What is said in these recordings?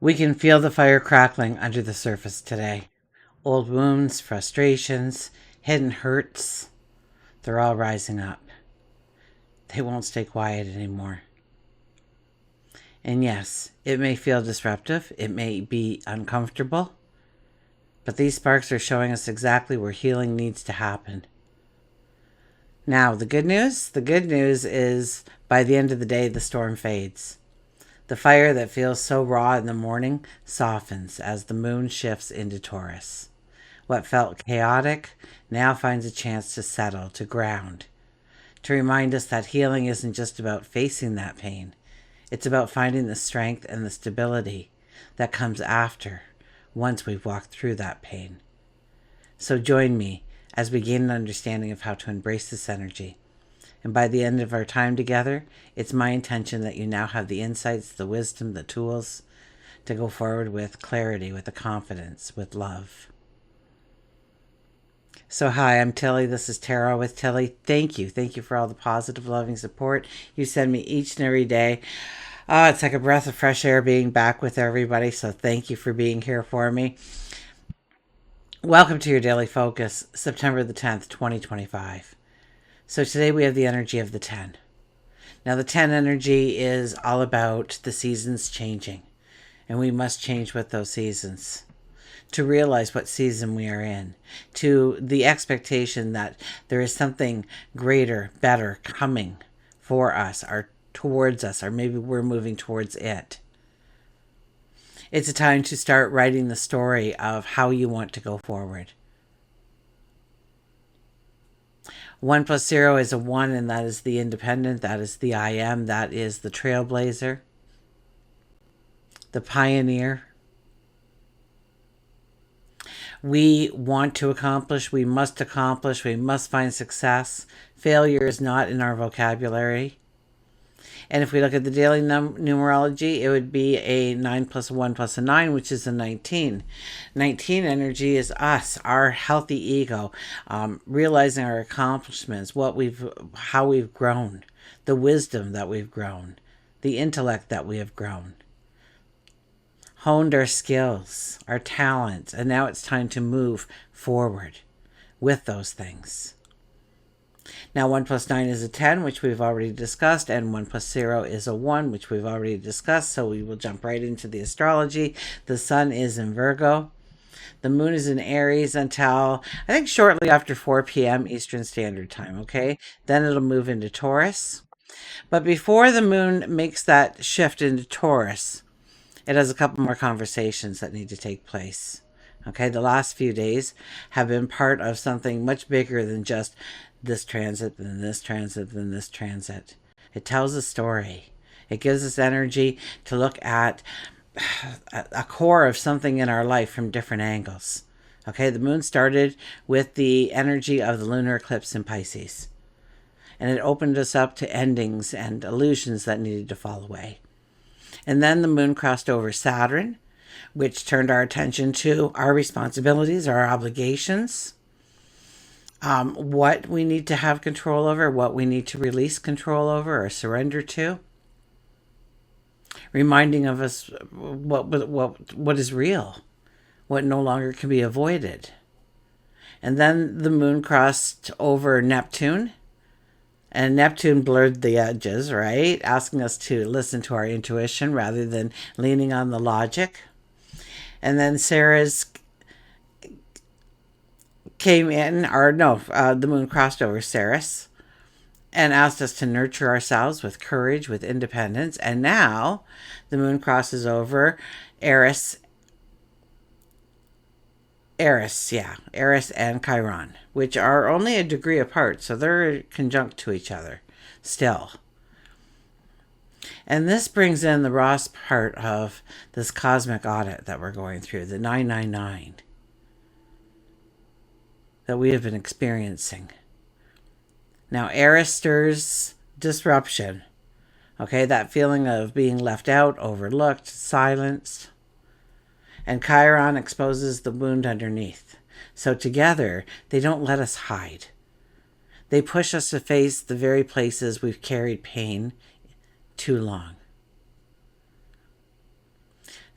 We can feel the fire crackling under the surface today. Old wounds, frustrations, hidden hurts, they're all rising up. They won't stay quiet anymore. And yes, it may feel disruptive, it may be uncomfortable, but these sparks are showing us exactly where healing needs to happen. Now, the good news? The good news is by the end of the day, the storm fades. The fire that feels so raw in the morning softens as the moon shifts into Taurus. What felt chaotic now finds a chance to settle, to ground, to remind us that healing isn't just about facing that pain. It's about finding the strength and the stability that comes after, once we've walked through that pain. So join me as we gain an understanding of how to embrace this energy. And by the end of our time together, it's my intention that you now have the insights, the wisdom, the tools to go forward with clarity, with the confidence, with love. So hi, I'm Tilly. This is Tarot with Tilly. Thank you. Thank you for all the positive, loving support you send me each and every day. It's like a breath of fresh air being back with everybody. So thank you for being here for me. Welcome to your daily focus, September the 10th, 2025. So today we have the energy of the 10. Now the 10 energy is all about the seasons changing. And we must change with those seasons to realize what season we are in, to the expectation that there is something greater, better coming for us or towards us, or maybe we're moving towards it. It's a time to start writing the story of how you want to go forward. 1 plus 0 is a 1, and that is the independent, that is the I am, that is the trailblazer, the pioneer. We want to accomplish, we must find success. Failure is not in our vocabulary. And if we look at the daily numerology, it would be a 9 plus a 1 plus a 9, which is a 19. 19 energy is us, our healthy ego, realizing our accomplishments, how we've grown, the wisdom that we've grown, the intellect that we have grown. Honed our skills, our talents, and now it's time to move forward with those things. Now 1 plus 9 is a 10, which we've already discussed, and 1 plus 0 is a 1, which we've already discussed, so we will jump right into the astrology. The sun is in Virgo. The moon is in Aries until, I think, shortly after 4 p.m. Eastern Standard Time, okay? Then it'll move into Taurus. But before the moon makes that shift into Taurus, it has a couple more conversations that need to take place. Okay, the last few days have been part of something much bigger than just this transit, then this transit, then this transit. It tells a story. It gives us energy to look at a core of something in our life from different angles. Okay, the moon started with the energy of the lunar eclipse in Pisces. And it opened us up to endings and illusions that needed to fall away. And then the moon crossed over Saturn, which turned our attention to our responsibilities, our obligations, what we need to have control over, what we need to release control over or surrender to, reminding of us what is real, what no longer can be avoided. And then the moon crossed over Neptune. And Neptune blurred the edges, right? Asking us to listen to our intuition rather than leaning on the logic. And then Ceres came in, the moon crossed over Ceres and asked us to nurture ourselves with courage, with independence. And now the moon crosses over Eris and Chiron, which are only a degree apart, so they're conjunct to each other still. And this brings in the Ross part of this cosmic audit that we're going through, the 999, that we have been experiencing. Now, Eris stirs disruption, okay, that feeling of being left out, overlooked, silenced. And Chiron exposes the wound underneath. So together, they don't let us hide. They push us to face the very places we've carried pain too long.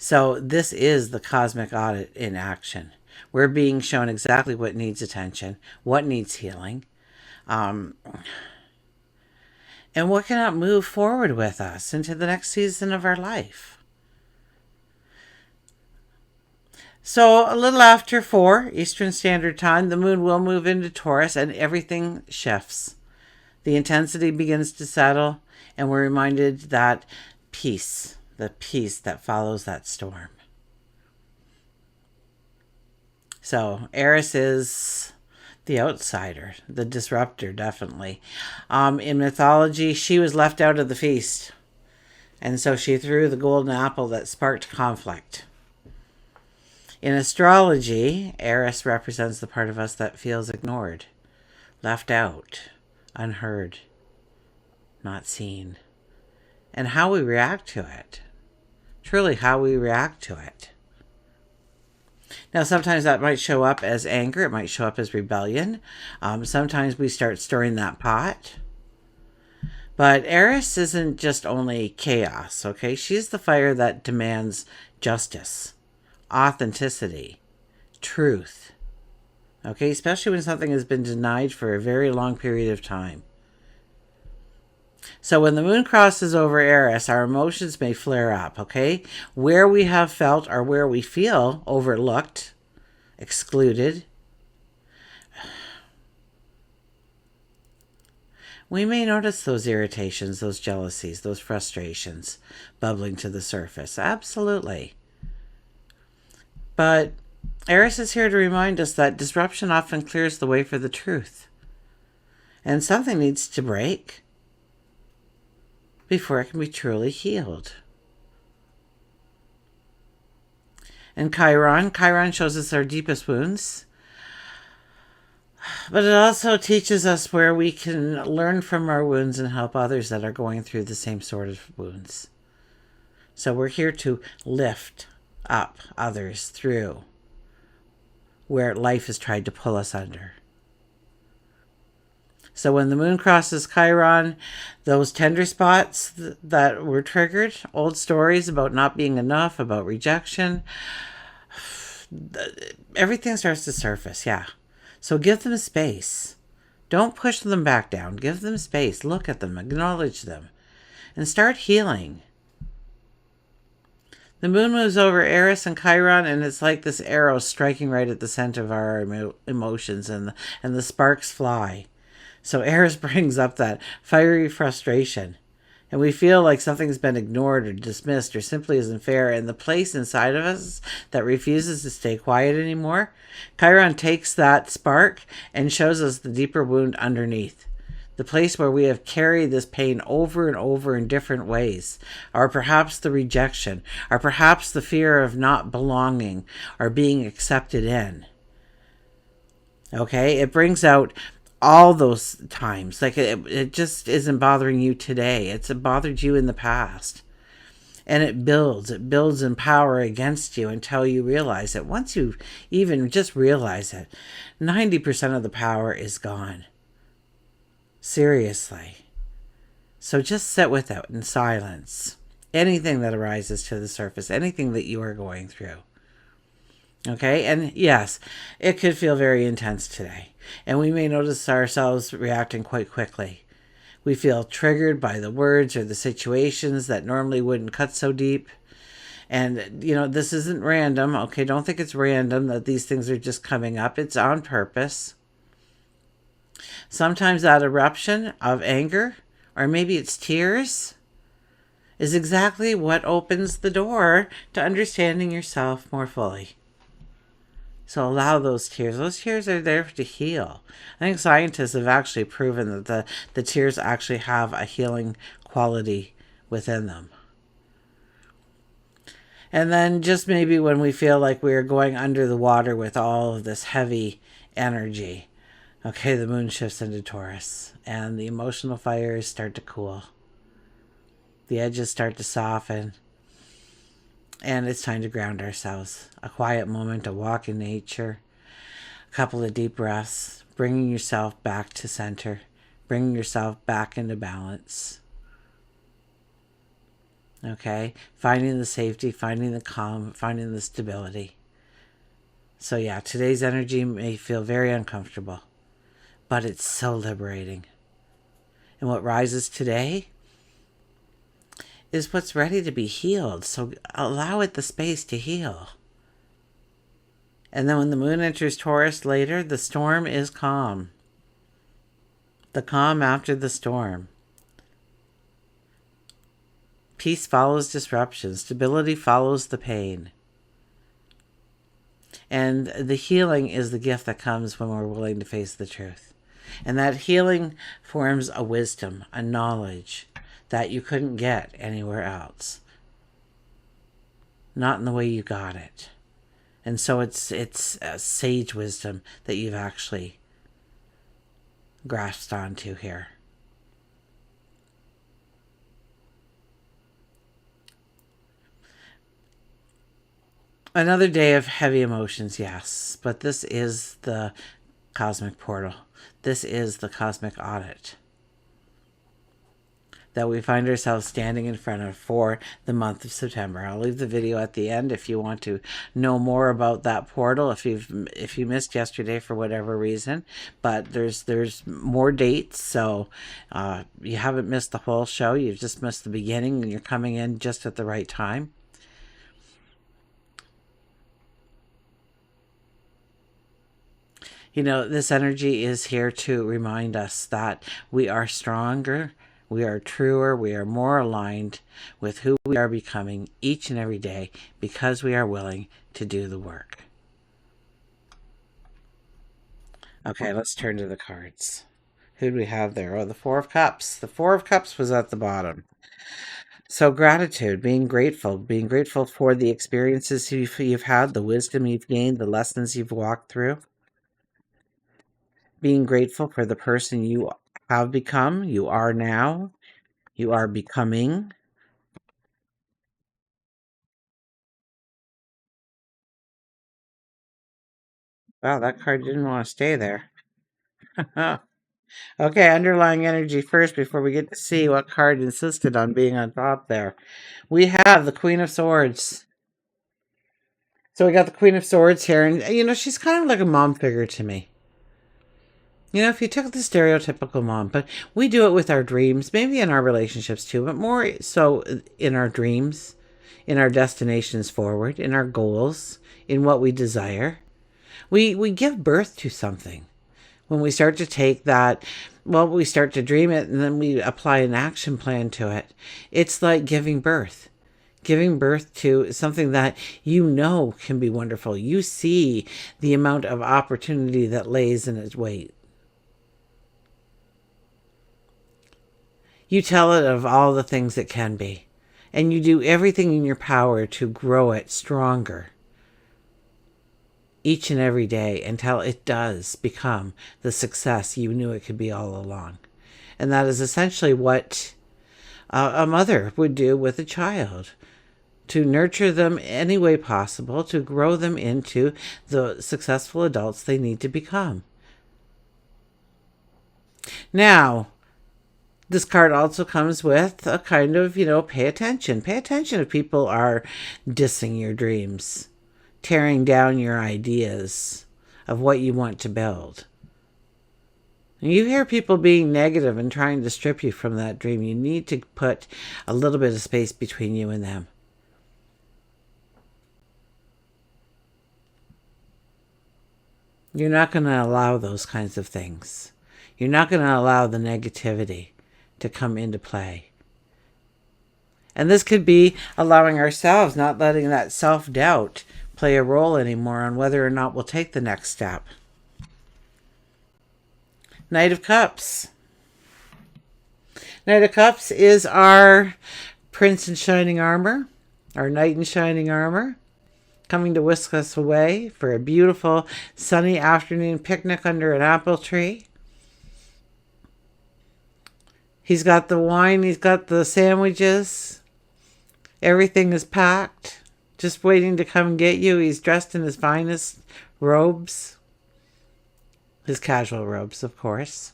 So this is the cosmic audit in action. We're being shown exactly what needs attention, what needs healing, and what cannot move forward with us into the next season of our life. So a little after 4 Eastern Standard Time, the moon will move into Taurus and everything shifts. The intensity begins to settle, and we're reminded that peace, the peace that follows that storm. So Eris is the outsider, the disruptor, definitely. In mythology, she was left out of the feast, and so she threw the golden apple that sparked conflict. In astrology, Eris represents the part of us that feels ignored, left out, unheard, not seen, and how we react to it. Truly, how we react to it. Now, sometimes that might show up as anger. It might show up as rebellion. Sometimes we start stirring that pot. But Eris isn't just only chaos, okay? She's the fire that demands justice, authenticity, truth, okay? Especially when something has been denied for a very long period of time. So when the moon crosses over Eris, our emotions may flare up, okay? Where we have felt or where we feel overlooked, excluded, we may notice those irritations, those jealousies, those frustrations bubbling to the surface. Absolutely. But Eris is here to remind us that disruption often clears the way for the truth. And something needs to break before it can be truly healed. And Chiron shows us our deepest wounds, but it also teaches us where we can learn from our wounds and help others that are going through the same sort of wounds. So we're here to lift up others through where life has tried to pull us under. So when the moon crosses Chiron, those tender spots that were triggered, old stories about not being enough, about rejection, everything starts to surface, yeah. So give them space. Don't push them back down. Give them space. Look at them. Acknowledge them. And start healing. The moon moves over Eris and Chiron, and it's like this arrow striking right at the center of our emotions, and the sparks fly. So Eris brings up that fiery frustration, and we feel like something's been ignored or dismissed or simply isn't fair, and the place inside of us that refuses to stay quiet anymore, Chiron takes that spark and shows us the deeper wound underneath. The place where we have carried this pain over and over in different ways, or perhaps the rejection, or perhaps the fear of not belonging or being accepted in. Okay, it brings out all those times. Like it just isn't bothering you today. It's bothered you in the past. And it builds in power against you until you realize it. Once you even just realize it, 90% of the power is gone. Seriously. So just sit with it in silence. Anything that arises to the surface, anything that you are going through. Okay, and yes, it could feel very intense today. And we may notice ourselves reacting quite quickly. We feel triggered by the words or the situations that normally wouldn't cut so deep. And, this isn't random. Okay, don't think it's random that these things are just coming up. It's on purpose. Sometimes that eruption of anger, or maybe it's tears, is exactly what opens the door to understanding yourself more fully. So allow those tears. Those tears are there to heal. I think scientists have actually proven that the tears actually have a healing quality within them. And then just maybe when we feel like we are going under the water with all of this heavy energy, okay, the moon shifts into Taurus and the emotional fires start to cool. The edges start to soften. And it's time to ground ourselves. A quiet moment, a walk in nature, a couple of deep breaths, bringing yourself back to center, bringing yourself back into balance. Okay? Finding the safety, finding the calm, finding the stability. So yeah, today's energy may feel very uncomfortable, but it's so liberating. And what rises today is what's ready to be healed. So allow it the space to heal. And then when the moon enters Taurus later, the storm is calm. The calm after the storm. Peace follows disruption. Stability follows the pain. And the healing is the gift that comes when we're willing to face the truth. And that healing forms a wisdom, a knowledge that you couldn't get anywhere else. Not in the way you got it. And so it's a sage wisdom that you've actually grasped onto here. Another day of heavy emotions, yes. But this is the Cosmic Portal. This is the Cosmic Audit that we find ourselves standing in front of for the month of September. I'll leave the video at the end if you want to know more about that portal, if you missed yesterday for whatever reason. But there's more dates, so you haven't missed the whole show. You've just missed the beginning, and you're coming in just at the right time. You know, this energy is here to remind us that we are stronger, we are truer, we are more aligned with who we are becoming each and every day because we are willing to do the work. Okay, let's turn to the cards. Who do we have there? Oh, the Four of Cups. The Four of Cups was at the bottom. So gratitude, being grateful for the experiences you've had, the wisdom you've gained, the lessons you've walked through. Being grateful for the person you have become, you are now, you are becoming. Wow, that card didn't want to stay there. Okay, underlying energy first before we get to see what card insisted on being on top there. We have the Queen of Swords. So we got the Queen of Swords here, and you know, she's kind of like a mom figure to me. You know, if you took the stereotypical mom, but we do it with our dreams, maybe in our relationships too, but more so in our dreams, in our destinations forward, in our goals, in what we desire. We give birth to something. When we start to take that, well, we start to dream it and then we apply an action plan to it. It's like giving birth. Giving birth to something that you know can be wonderful. You see the amount of opportunity that lays in its wait. You tell it of all the things it can be, and you do everything in your power to grow it stronger each and every day until it does become the success you knew it could be all along. And that is essentially what a mother would do with a child, to nurture them any way possible, to grow them into the successful adults they need to become. Now, this card also comes with a kind of, you know, pay attention. Pay attention if people are dissing your dreams, tearing down your ideas of what you want to build. And you hear people being negative and trying to strip you from that dream. You need to put a little bit of space between you and them. You're not going to allow those kinds of things. You're not going to allow the negativity to come into play. And this could be allowing ourselves, not letting that self-doubt play a role anymore on whether or not we'll take the next step. Knight of Cups. Knight of Cups is our prince in shining armor, our knight in shining armor, coming to whisk us away for a beautiful sunny afternoon picnic under an apple tree. He's got the wine, he's got the sandwiches. Everything is packed, just waiting to come get you. He's dressed in his finest robes. His casual robes, of course.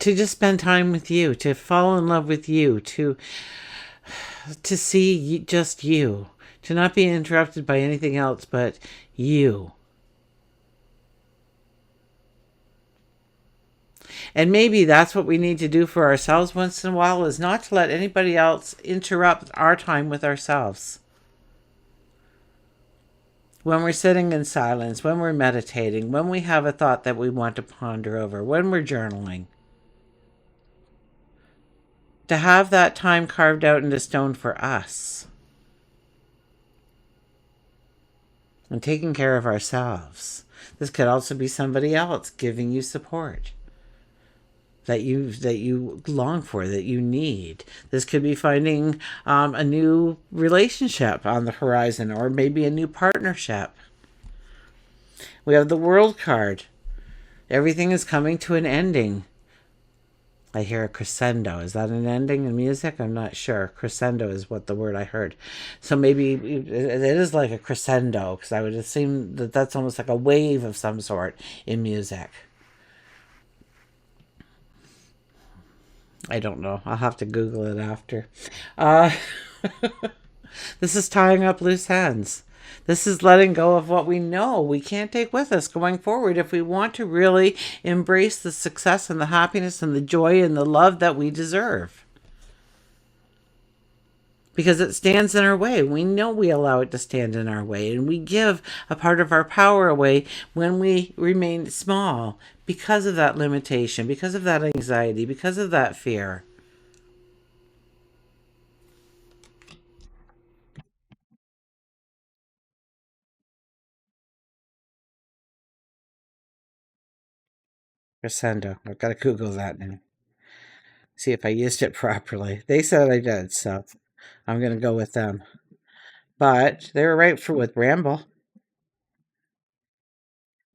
to just spend time with you, to fall in love with you, to see just you, to not be interrupted by anything else but you. And maybe that's what we need to do for ourselves once in a while, is not to let anybody else interrupt our time with ourselves. When we're sitting in silence, when we're meditating, when we have a thought that we want to ponder over, when we're journaling, to have that time carved out into stone for us and taking care of ourselves. This could also be somebody else giving you support that you long for, that you need. This could be finding a new relationship on the horizon, or maybe a new partnership. We have the World card. Everything is coming to an ending. I hear a crescendo. Is that an ending in music? I'm not sure. Crescendo is what the word I heard. So maybe it is like a crescendo, because I would assume that that's almost like a wave of some sort in music. I don't know. I'll have to Google it after. This is tying up loose ends. This is letting go of what we know we can't take with us going forward if we want to really embrace the success and the happiness and the joy and the love that we deserve. Because it stands in our way. We know we allow it to stand in our way, and we give a part of our power away when we remain small because of that limitation, because of that anxiety, because of that fear. Crescendo. I've got to Google that now. See if I used it properly. They said I did, so I'm going to go with them. But they were right for with Ramble.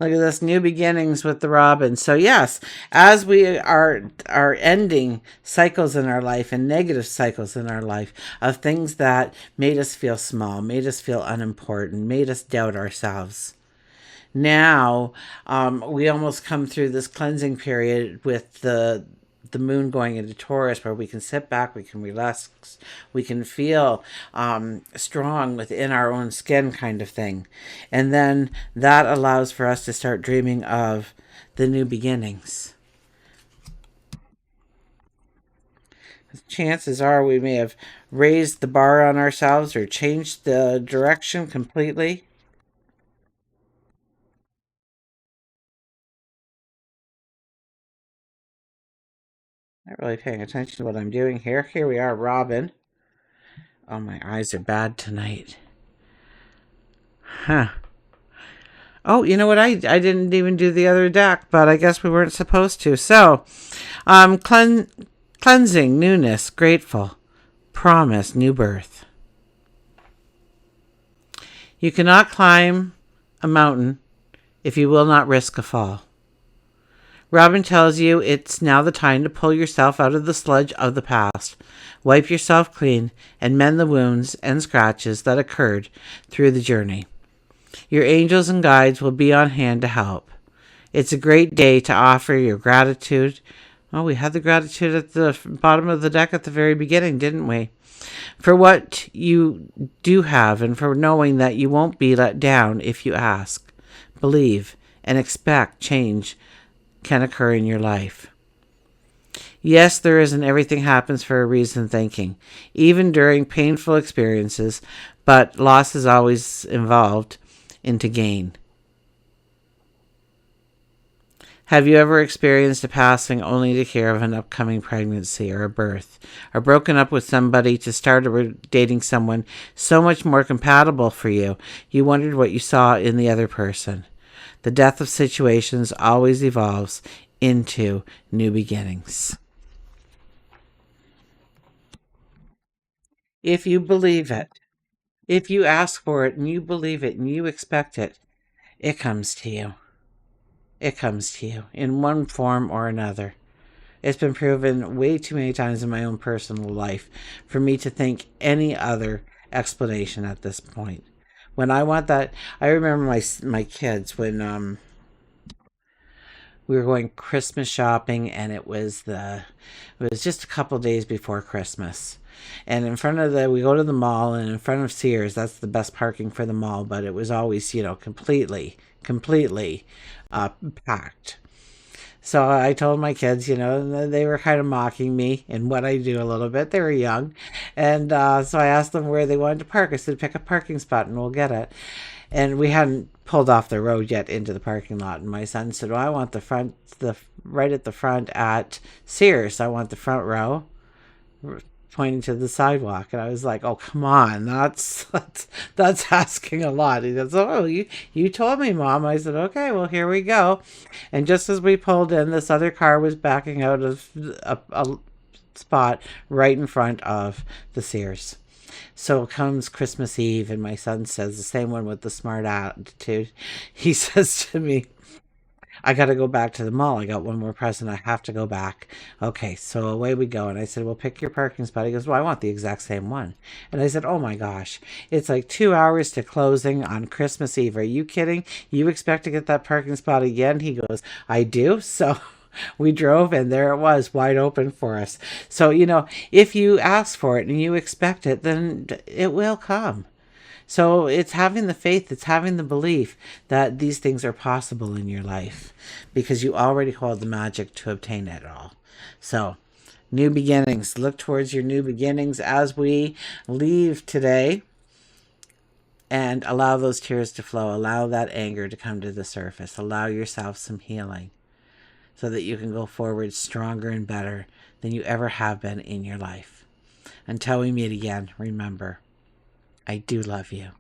Look at this, new beginnings with the Robin. So yes, as we are ending cycles in our life and negative cycles in our life of things that made us feel small, made us feel unimportant, made us doubt ourselves. Now we almost come through this cleansing period with the moon going into Taurus, where we can sit back, we can relax, we can feel strong within our own skin, kind of thing. And then that allows for us to start dreaming of the new beginnings. Chances are we may have raised the bar on ourselves or changed the direction completely. Not really paying attention to what I'm doing here. Here we are, Robin. Oh, my eyes are bad tonight. Huh. Oh, you know what? I didn't even do the other deck, but I guess we weren't supposed to. So, cleansing, newness, grateful, promise, new birth. You cannot climb a mountain if you will not risk a fall. Robin tells you it's now the time to pull yourself out of the sludge of the past, wipe yourself clean, and mend the wounds and scratches that occurred through the journey. Your angels and guides will be on hand to help. It's a great day to offer your gratitude. Oh, we had the gratitude at the bottom of the deck at the very beginning, didn't we? For what you do have, and for knowing that you won't be let down if you ask, believe, and expect change can occur in your life. Yes, there is, and everything happens for a reason thinking, even during painful experiences, but loss is always involved into gain. Have you ever experienced a passing only to hear of an upcoming pregnancy or a birth, or broken up with somebody to start dating someone so much more compatible for you, you wondered what you saw in the other person? The death of situations always evolves into new beginnings. If you believe it, if you ask for it and you believe it and you expect it, it comes to you. It comes to you in one form or another. It's been proven way too many times in my own personal life for me to think any other explanation at this point. When I want that, I remember my kids We were going Christmas shopping, and it was just a couple days before Christmas. And in front of we go to the mall, and in front of Sears, that's the best parking for the mall, but it was always, completely packed. So I told my kids, and they were kind of mocking me and what I do a little bit. They were young. And so I asked them where they wanted to park. I said, pick a parking spot and we'll get it. And we hadn't pulled off the road yet into the parking lot. And my son said, well, I want right at the front at Sears. I want the front row, pointing to the sidewalk. And I was like, oh, come on, that's asking a lot. He goes, oh, you told me, Mom. I said, okay, well, here we go. And just as we pulled in, this other car was backing out of a spot right in front of the Sears. So comes Christmas Eve, and my son says, the same one with the smart attitude, he says to me, I got to go back to the mall. I got one more present. I have to go back. Okay, so away we go. And I said, well, pick your parking spot. He goes, well, I want the exact same one. And I said, oh my gosh, it's like 2 hours to closing on Christmas Eve. Are you kidding? You expect to get that parking spot again? He goes, I do. So we drove, and there it was, wide open for us. So, if you ask for it and you expect it, then it will come. So it's having the faith, it's having the belief that these things are possible in your life, because you already hold the magic to obtain it all. So, new beginnings. Look towards your new beginnings as we leave today, and allow those tears to flow. Allow that anger to come to the surface. Allow yourself some healing so that you can go forward stronger and better than you ever have been in your life. Until we meet again, remember, I do love you.